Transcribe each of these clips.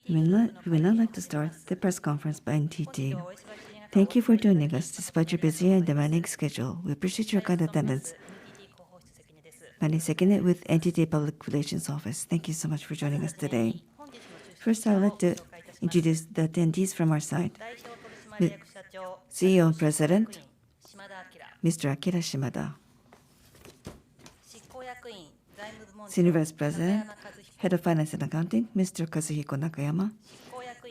We would now like to start the press conference by NTT. Thank you for joining us despite your busy and demanding schedule. We appreciate your kind attendance. My name is Sekine with NTT Public Relations Office. Thank you so much for joining us today. First, I would like to introduce the attendees from our side. CEO and President, Mr. Akira Shimada. Senior Vice President, Head of Finance and Accounting, Mr. Kazuhiko Nakayama.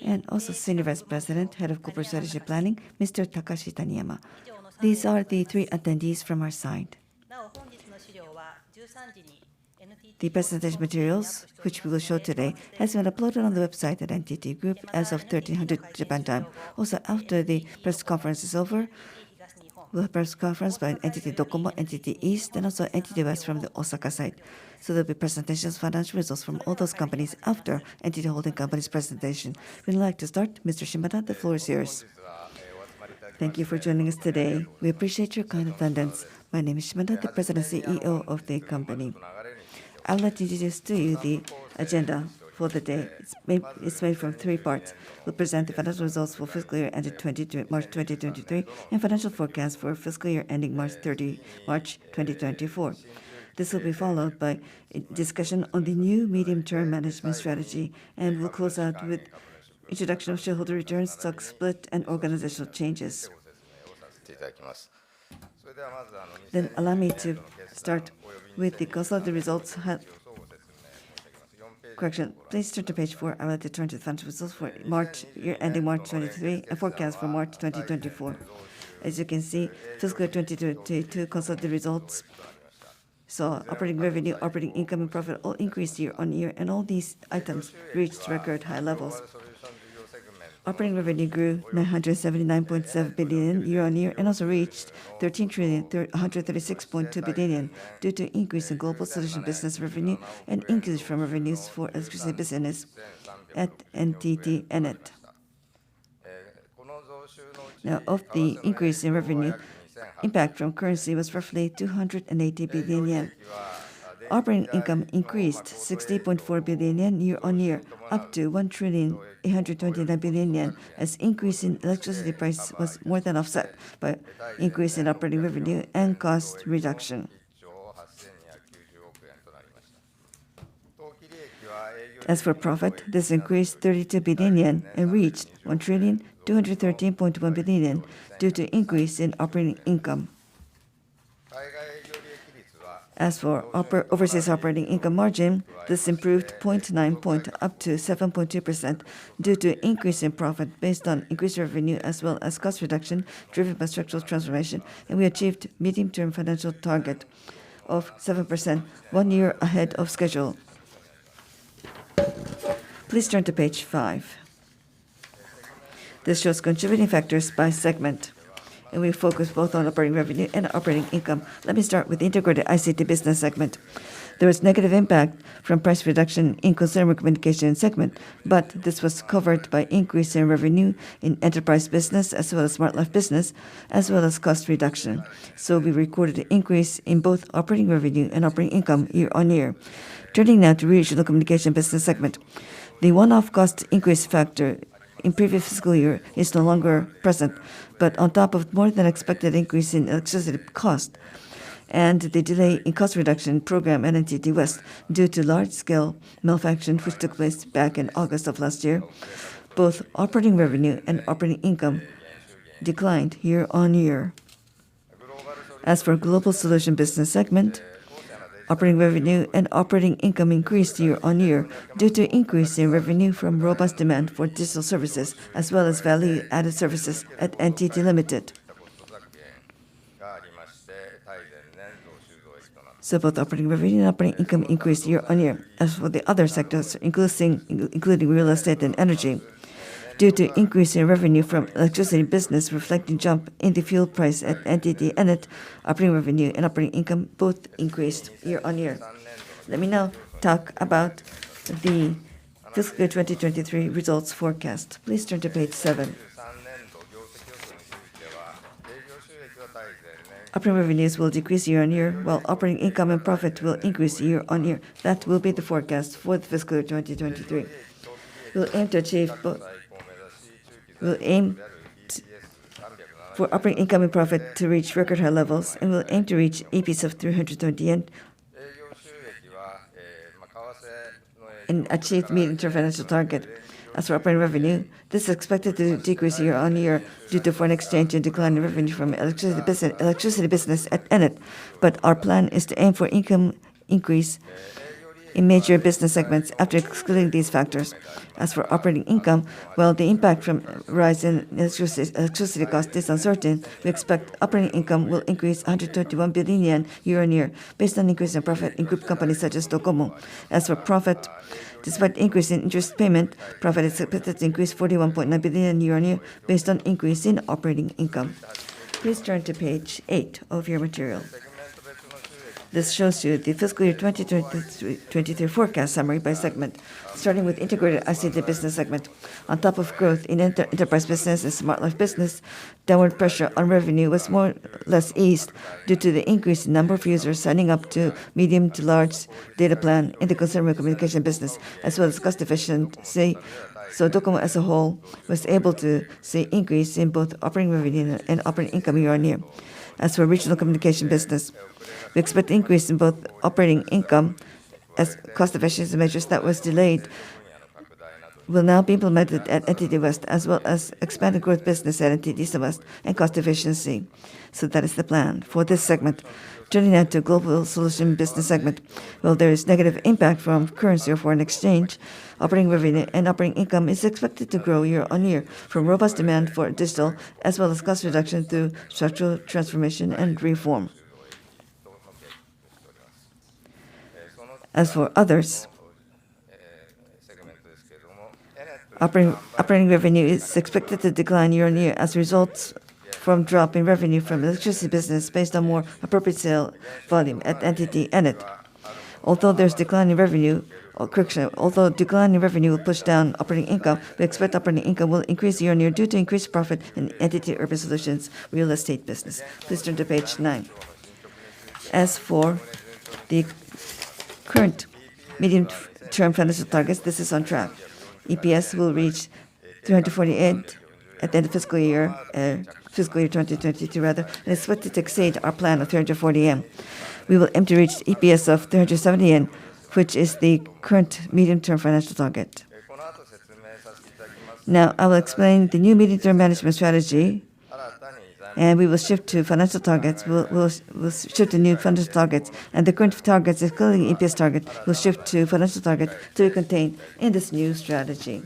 And also Senior Vice President, Head of Corporate Strategy Planning, Mr. Takashi Taniyama. These are the three attendees from our side. The presentation materials, which we will show today, has been uploaded on the website at NTT Group as of 1300 Japan time. Also, after the press conference is over, we'll have a press conference by NTT Docomo, NTT East, and also NTT West from the Osaka site. So there'll be presentations, financial results from all those companies after NTT Holding Company's presentation. We'd like to start. Mr. Shimada, the floor is yours. Thank you for joining us today. We appreciate your kind attendance. My name is Shimada, the President and CEO of the company. I would like to introduce to you the agenda for the day. It's made from three parts. We'll present the financial results for fiscal year ended March 2023 and financial forecast for fiscal year ending March 2024. This will be followed by a discussion on the new medium-term management strategy, and we'll close out with introduction of shareholder returns, stock split, and organizational changes. Then allow me to start with the consolidated results. Correction. Please turn to page 4. I would like to turn to the financial results for March year ending March 2023 and forecast for March 2024. As you can see, fiscal year 2022 consolidated results saw operating revenue, operating income, and profit all increased year on year, and all these items reached record high levels. Operating revenue grew 979.7 billion year on year and also reached 13,136.2 billion due to increase in global solution business revenue and increase from revenues for electricity business at NTT Enet. Now, of the increase in revenue, impact from currency was roughly 280 billion yen. Operating income increased 60.4 billion yen year on year, up to 1,829 billion yen, as increase in electricity price was more than offset by increase in operating revenue and cost reduction. As for profit, this increased 32 billion yen and reached 1,213.1 billion yen due to increase in operating income. As for overseas operating income margin, this improved 0.9 point up to 7.2% due to increase in profit based on increased revenue as well as cost reduction driven by structural transformation, and we achieved medium-term financial target of 7%, 1 year ahead of schedule. Please turn to page 5. This shows contributing factors by segment, and we focus both on operating revenue and operating income. Let me start with the integrated ICT business segment. There was negative impact from price reduction in consumer communication segment, but this was covered by increase in revenue in enterprise business as well as smart life business, as well as cost reduction. So we recorded an increase in both operating revenue and operating income year on year. Turning now to regional communication business segment. The one-off cost increase factor in previous fiscal year is no longer present, but on top of more than expected increase in electricity cost and the delay in cost reduction program at NTT West due to large-scale malfunction which took place back in August of last year, both operating revenue and operating income declined year on year. As for global solution business segment, operating revenue and operating income increased year on year due to increase in revenue from robust demand for digital services as well as value-added services at NTT Limited. So both operating revenue and operating income increased year on year. As for the other sectors, including real estate and energy, due to increase in revenue from electricity business reflecting jump in the fuel price at NTT Enet, operating revenue and operating income both increased year on year. Let me now talk about the fiscal year 2023 results forecast. Please turn to page 7. Operating revenues will decrease year on year, while operating income and profit will increase year on year. That will be the forecast for the fiscal year 2023. We'll aim to achieve both. We'll aim for operating income and profit to reach record high levels, and we'll aim to reach EPS of 320 yen and achieve medium-term financial target. As for operating revenue, this is expected to decrease year-on-year due to foreign exchange and decline in revenue from electricity business at Ennet. But our plan is to aim for income increase in major business segments after excluding these factors. As for operating income, while the impact from rise in electricity cost is uncertain, we expect operating income will increase 121 billion yen year-on-year based on increase in profit in group companies such as Docomo. As for profit, despite increase in interest payment, profit is expected to increase 41.9 billion yen year-on-year based on increase in operating income. Please turn to page 8 of your material. This shows you the fiscal year 2023 forecast summary by segment, starting with integrated ICT business segment. On top of growth in enterprise business and smart life business, downward pressure on revenue was more or less eased due to the increase in number of users signing up to medium to large data plan in the consumer communication business, as well as cost efficiency. So Docomo as a whole was able to see increase in both operating revenue and operating income year-on-year. As for regional communication business, we expect increase in both operating income as cost efficiency measures that was delayed will now be implemented at NTT West, as well as expanded growth business at NTT East and West and cost efficiency. So that is the plan for this segment. Turning now to global solution business segment. Well, there is negative impact from currency or foreign exchange. Operating revenue and operating income is expected to grow year-on-year from robust demand for digital, as well as cost reduction through structural transformation and reform. As for others, operating revenue is expected to decline year-on-year as results from drop in revenue from electricity business based on more appropriate sale volume at NTT Ennet. Although decline in revenue will push down operating income, we expect operating income will increase year-on-year due to increased profit in NTT Urban Solutions real estate business. Please turn to page 9. As for the current medium-term financial targets, this is on track. EPS will reach 348 at the end of fiscal year 2022 and expected to exceed our plan of 340 yen. We will aim to reach EPS of 370 yen, which is the current medium-term financial target. Now, I will explain the new medium-term management strategy, and we will shift to financial targets. We'll shift to new financial targets, and the current targets, including EPS target, will shift to financial target to be contained in this new strategy.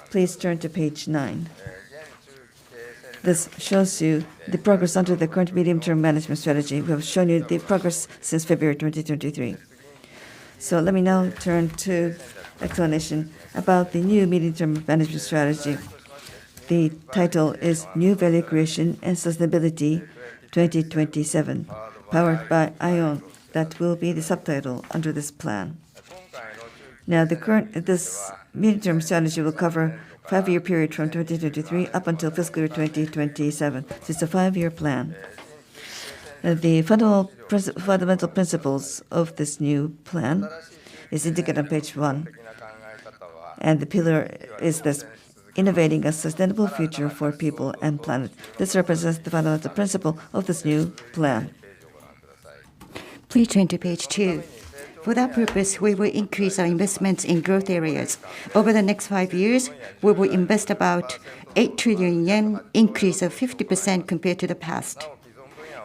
Please turn to page 9. This shows you the progress under the current medium-term management strategy. We have shown you the progress since February 2023. So let me now turn to explanation about the new medium-term management strategy. The title is New Value Creation and Sustainability 2027, powered by ION. That will be the subtitle under this plan. Now, this medium-term strategy will cover 5-year period from 2023 up until fiscal year 2027. So it's a 5-year plan. The fundamental principles of this new plan is indicated on page 1. And the pillar is this: innovating a sustainable future for people and planet. This represents the fundamental principle of this new plan. Please turn to page 2. For that purpose, we will increase our investments in growth areas. Over the next 5 years, we will invest about 8 trillion yen, increase of 50% compared to the past.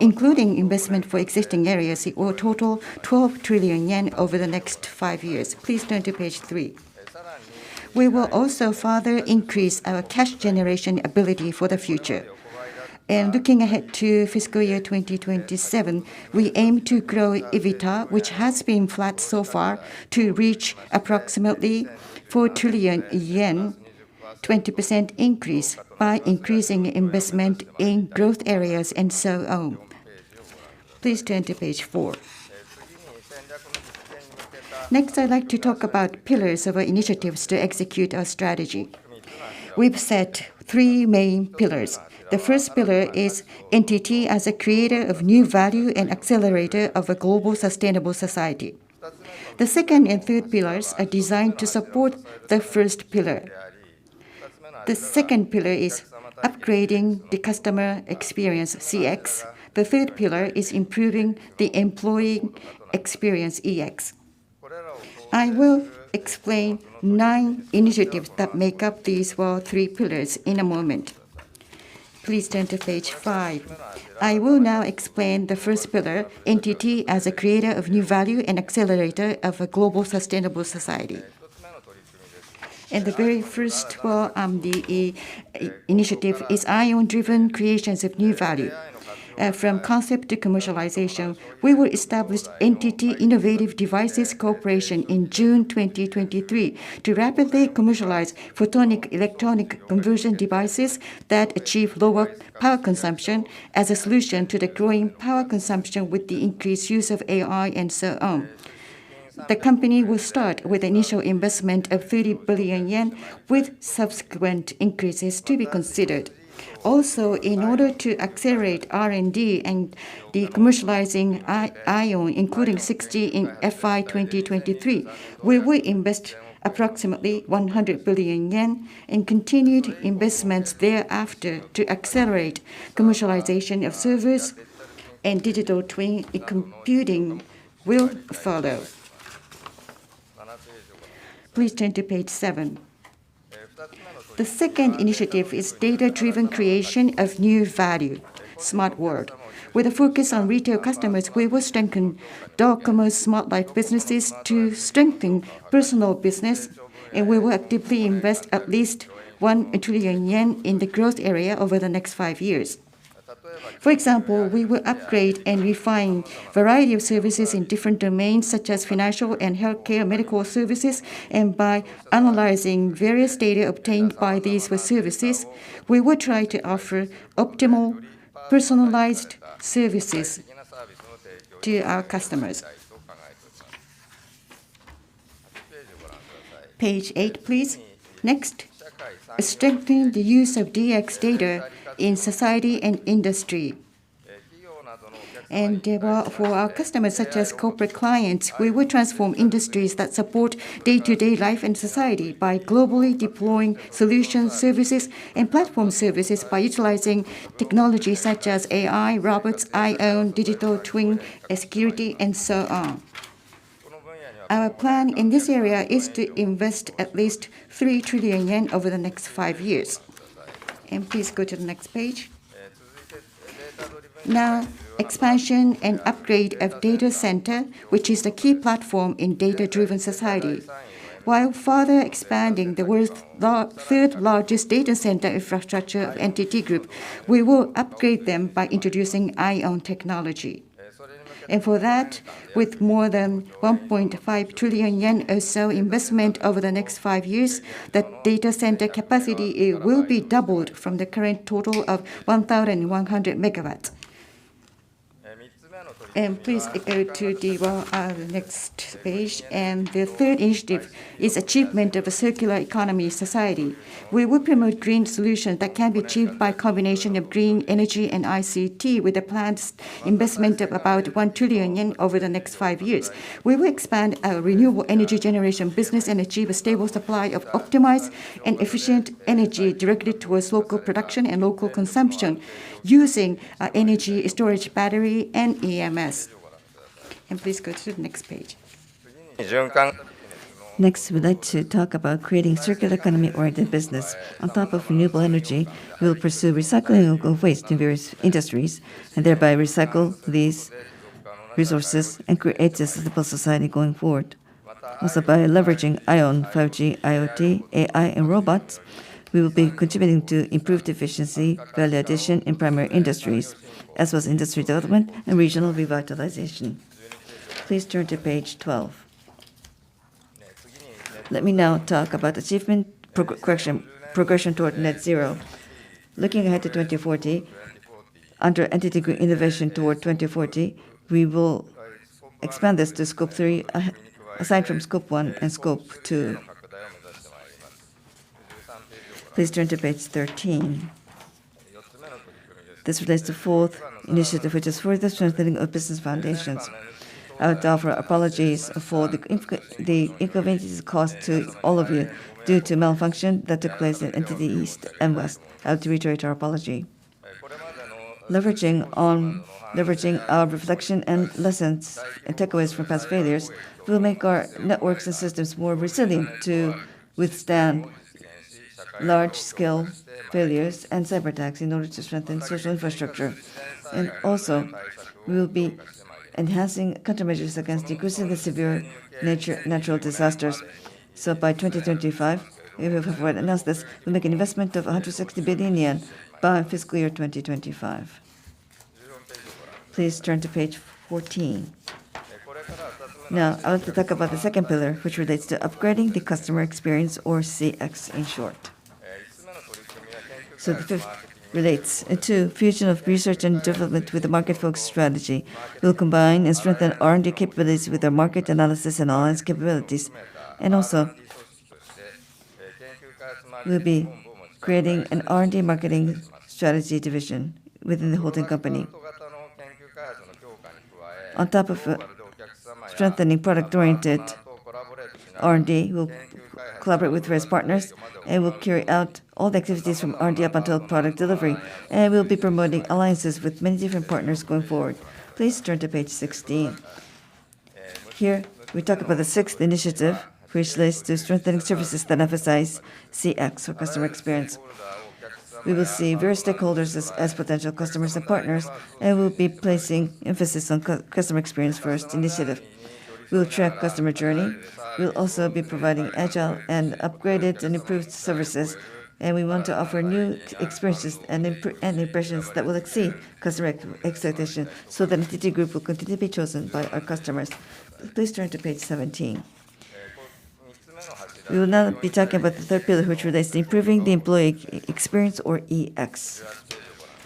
Including investment for existing areas, it will total 12 trillion yen over the next 5 years. Please turn to page 3. We will also further increase our cash generation ability for the future. And looking ahead to fiscal year 2027, we aim to grow EBITDA, which has been flat so far, to reach approximately 4 trillion yen, 20% increase by increasing investment in growth areas and so on. Please turn to page 4. Next, I'd like to talk about pillars of our initiatives to execute our strategy. We've set 3 main pillars. The first pillar is NTT as a creator of new value and accelerator of a global sustainable society. The second and third pillars are designed to support the first pillar. The second pillar is upgrading the customer experience, CX. The third pillar is improving the employee experience, EX. I will explain 9 initiatives that make up these 3 pillars in a moment. Please turn to page 5. I will now explain the first pillar, NTT as a creator of new value and accelerator of a global sustainable society. And the very first initiative is ION-driven creations of new value. From concept to commercialization, we will establish NTT Innovative Devices Corporation in June 2023 to rapidly commercialize photonic electronic conversion devices that achieve lower power consumption as a solution to the growing power consumption with the increased use of AI and so on. The company will start with initial investment of 30 billion yen with subsequent increases to be considered. Also, in order to accelerate R&D and the commercializing ION, including 60 in FY2023, we will invest approximately 100 billion yen and continued investments thereafter to accelerate commercialization of servers and digital twin computing will follow. Please turn to page 7. The second initiative is data-driven creation of new value, Smart World. With a focus on retail customers, we will strengthen Docomo's Smart Life businesses to strengthen personal business, and we will actively invest at least 1 trillion yen in the growth area over the next 5 years. For example, we will upgrade and refine a variety of services in different domains such as financial and healthcare medical services, and by analyzing various data obtained by these services, we will try to offer optimal, personalized services to our customers. Page 8, please. Next, strengthen the use of DX data in society and industry. And for our customers, such as corporate clients, we will transform industries that support day-to-day life and society by globally deploying solutions, services, and platform services by utilizing technology such as AI, robots, ION, digital twin, security, and so on. Our plan in this area is to invest at least 3 trillion yen over the next 5 years. And please go to the next page. Now, expansion and upgrade of data center, which is the key platform in data-driven society. While further expanding the world's third largest data center infrastructure of NTT Group, we will upgrade them by introducing ION technology. And for that, with more than 1.5 trillion yen or so investment over the next 5 years, the data center capacity will be doubled from the current total of 1,100 megawatts. And please go to the next page. And the third initiative is achievement of a circular economy society. We will promote green solutions that can be achieved by a combination of green energy and ICT with a planned investment of about 1 trillion yen over the next 5 years. We will expand our renewable energy generation business and achieve a stable supply of optimized and efficient energy directed towards local production and local consumption using energy storage battery and EMS. And please go to the next page. Next, we'd like to talk about creating circular economy-oriented business. On top of renewable energy, we will pursue recycling of waste in various industries and thereby recycle these resources and create a sustainable society going forward. Also, by leveraging ION, 5G, IoT, AI, and robots, we will be contributing to improved efficiency, value addition in primary industries, as well as industry development and regional revitalization. Please turn to page 12. Let me now talk about achievement progression toward net zero. Looking ahead to 2040, under NTT Green Innovation toward 2040, we will expand this to Scope 3, aside from Scope 1 and Scope 2. Please turn to page 13. This relates to fourth initiative, which is further strengthening of business foundations. I would offer apologies for the inconvenience caused to all of you due to malfunction that took place in Entity East and West. I would reiterate our apology. Leveraging our reflection and lessons and takeaways from past failures, we will make our networks and systems more resilient to withstand large-scale failures and cyber attacks in order to strengthen social infrastructure. And also, we will be enhancing countermeasures against increasingly severe natural disasters. So by 2025, we have announced this, we'll make an investment of 160 billion yen by fiscal year 2025. Please turn to page 14. Now, I want to talk about the second pillar, which relates to upgrading the customer experience, or CX in short. So the fifth relates to fusion of research and development with a market-focused strategy. We'll combine and strengthen R&D capabilities with our market analysis and alliance capabilities. And also, we'll be creating an R&D marketing strategy division within the holding company. On top of strengthening product-oriented R&D, we'll collaborate with various partners, and we'll carry out all the activities from R&D up until product delivery. And we'll be promoting alliances with many different partners going forward. Please turn to page 16. Here, we talk about the sixth initiative, which relates to strengthening services that emphasize CX, or customer experience. We will see various stakeholders as potential customers and partners, and we'll be placing emphasis on customer experience first initiative. We'll track customer journey. We'll also be providing agile and upgraded and improved services, and we want to offer new experiences and impressions that will exceed customer expectations, so that NTT Group will continue to be chosen by our customers. Please turn to page 17. We will now be talking about the third pillar, which relates to improving the employee experience, or EX.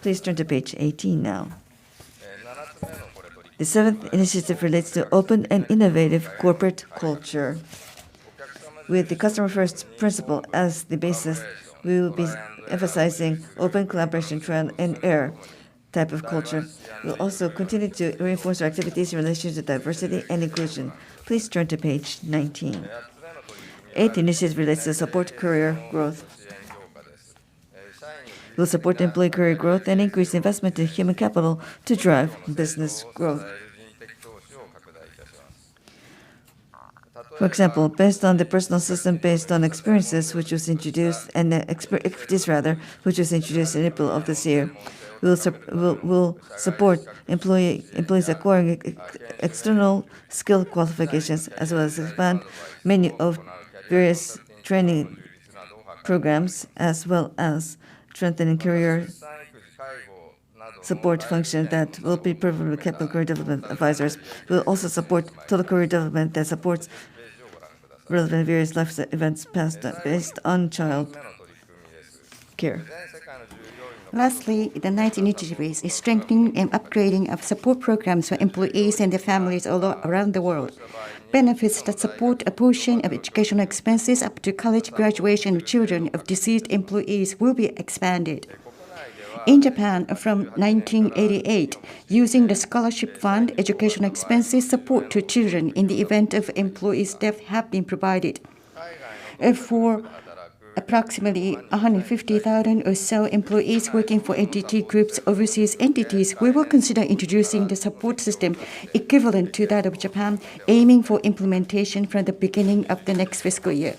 Please turn to page 18 now. The seventh initiative relates to open and innovative corporate culture. With the customer-first principle as the basis, we will be emphasizing open collaboration, trial and error type of culture. We'll also continue to reinforce our activities in relation to diversity and inclusion. Please turn to page 19. Eighth initiative relates to support career growth. We'll support employee career growth and increase investment in human capital to drive business growth. For example, based on the personal system based on experiences, which was introduced, and expertise rather, which was introduced in April of this year, we'll support employees acquiring external skill qualifications, as well as expand menu of various training programs, as well as strengthening career support function that will be provided with capital career development advisors. We'll also support total career development that supports relevant various life events based on child care. Lastly, the ninth initiative is strengthening and upgrading of support programs for employees and their families all around the world. Benefits that support a portion of educational expenses up to college graduation of children of deceased employees will be expanded. In Japan, from 1988, using the scholarship fund, educational expenses support to children in the event of employees' death have been provided. For approximately 150,000 or so employees working for NTT Group's overseas entities, we will consider introducing the support system equivalent to that of Japan, aiming for implementation from the beginning of the next fiscal year.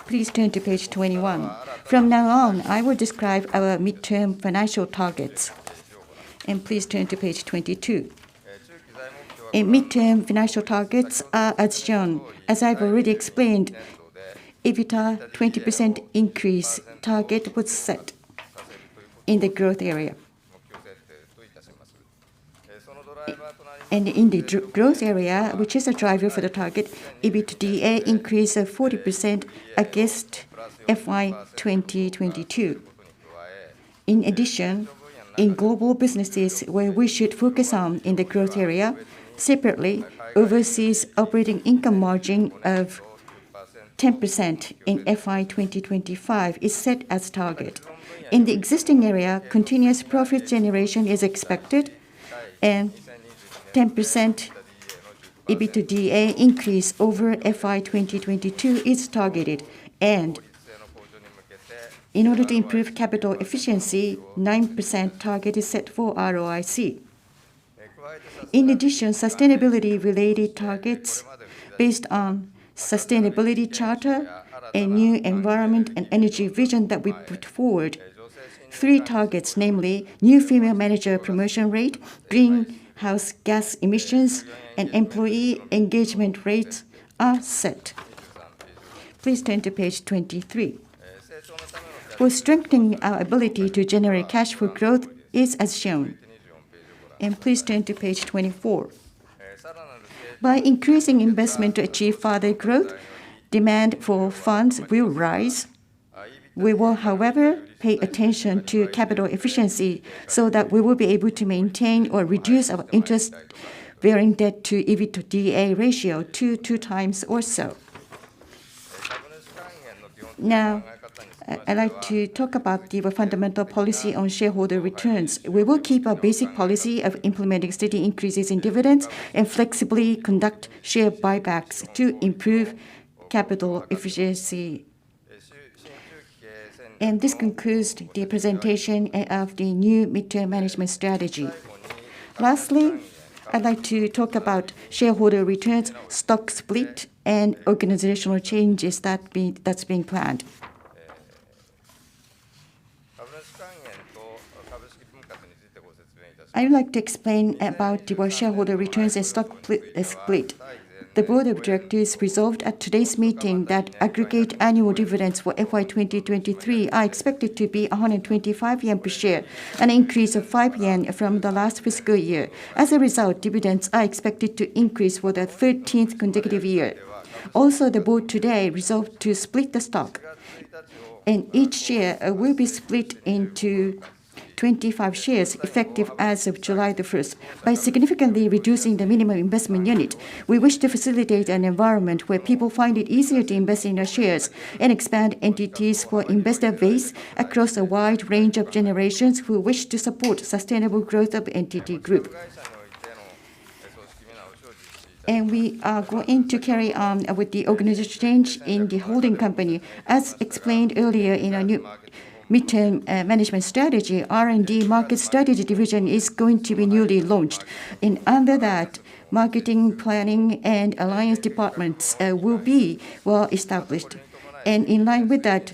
Please turn to page 21. From now on, I will describe our midterm financial targets. And please turn to page 22. Midterm financial targets are as shown. As I've already explained, EBITDA 20% increase target was set in the growth area. And in the growth area, which is a driver for the target, EBITDA increase of 40% against FY2022. In addition, in global businesses where we should focus on in the growth area, separately, overseas operating income margin of 10% in FY2025 is set as target. In the existing area, continuous profit generation is expected, and 10% EBITDA increase over FY2022 is targeted, and in order to improve capital efficiency, 9% target is set for ROIC. In addition, sustainability-related targets based on Sustainability Charter and new environment and energy vision that we put forward. 3 targets, namely new female manager promotion rate, greenhouse gas emissions, and employee engagement rates are set. Please turn to page 23. For strengthening our ability to generate cash for growth is as shown. And please turn to page 24. By increasing investment to achieve further growth, demand for funds will rise. We will, however, pay attention to capital efficiency so that we will be able to maintain or reduce our interest-bearing debt to EBITDA ratio to 2 times or so. Now, I'd like to talk about the fundamental policy on shareholder returns. We will keep our basic policy of implementing steady increases in dividends and flexibly conduct share buybacks to improve capital efficiency. And this concludes the presentation of the new midterm management strategy. Lastly, I'd like to talk about shareholder returns, stock split, and organizational changes that's being planned. I would like to explain about the shareholder returns and stock split. The Board of Directors resolved at today's meeting that aggregate annual dividends for FY2023 are expected to be 125 yen per share, an increase of 5 yen from the last fiscal year. As a result, dividends are expected to increase for the 13th consecutive year. Also, the board today resolved to split the stock, and each share will be split into 25 shares effective as of July the 1st. By significantly reducing the minimum investment unit, we wish to facilitate an environment where people find it easier to invest in our shares and expand entities for investor base across a wide range of generations who wish to support sustainable growth of entity group. And we are going to carry on with the organizational change in the holding company. As explained earlier in our new midterm management strategy, R&D Market Strategy Division is going to be newly launched. And under that, marketing, planning, and alliance departments will be well established. And in line with that,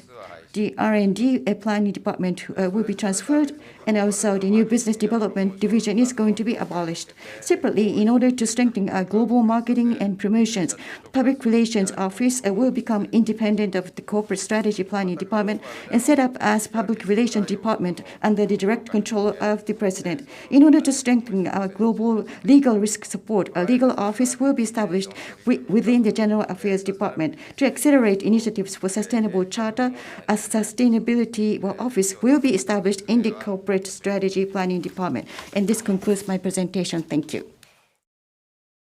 the R&D planning department will be transferred, and also the new business development division is going to be abolished. Separately, in order to strengthen our global marketing and promotions, public relations office will become independent of the corporate strategy planning department and set up as public relations department under the direct control of the president. In order to strengthen our global legal risk support, a legal office will be established within the general affairs department. To accelerate initiatives for sustainable charter, a sustainability office will be established in the corporate strategy planning department. And this concludes my presentation. Thank you.